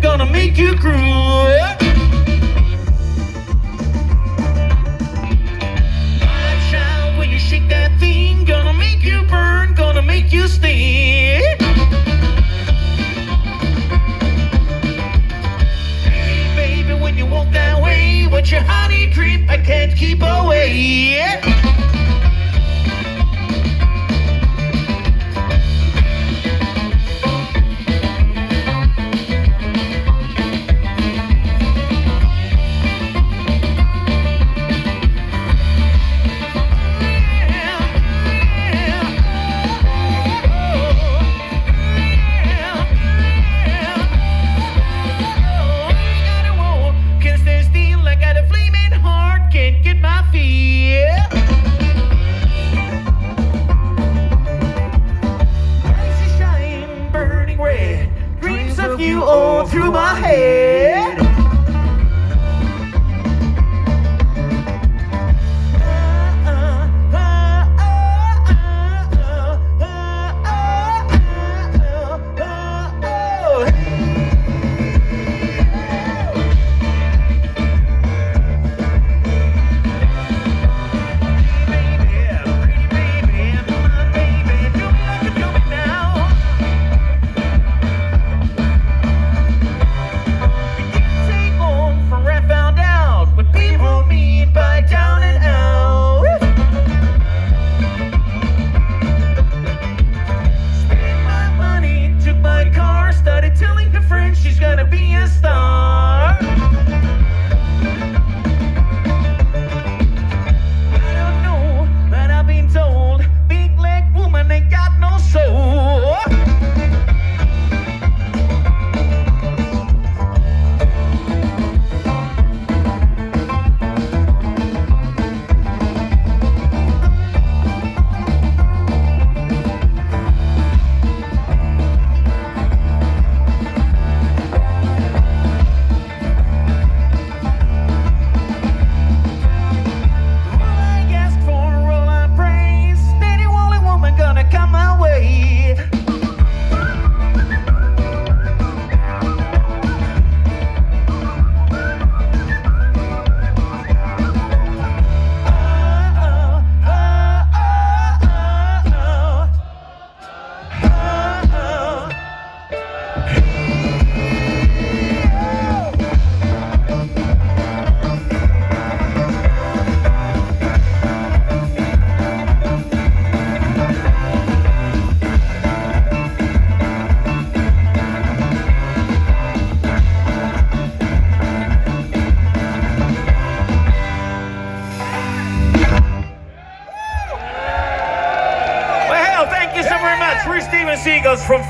that's gonna make you groove. Child, when you shake that thing, gonna make you burn, gonna make you sting. Hey, baby, when you walk that way, with your honey drip, I can't keep away. You all through my head. She's gonna be a star. I don't know, but I've been told big leg woman ain't got no soul. Thank you so very much. We're Seagulls from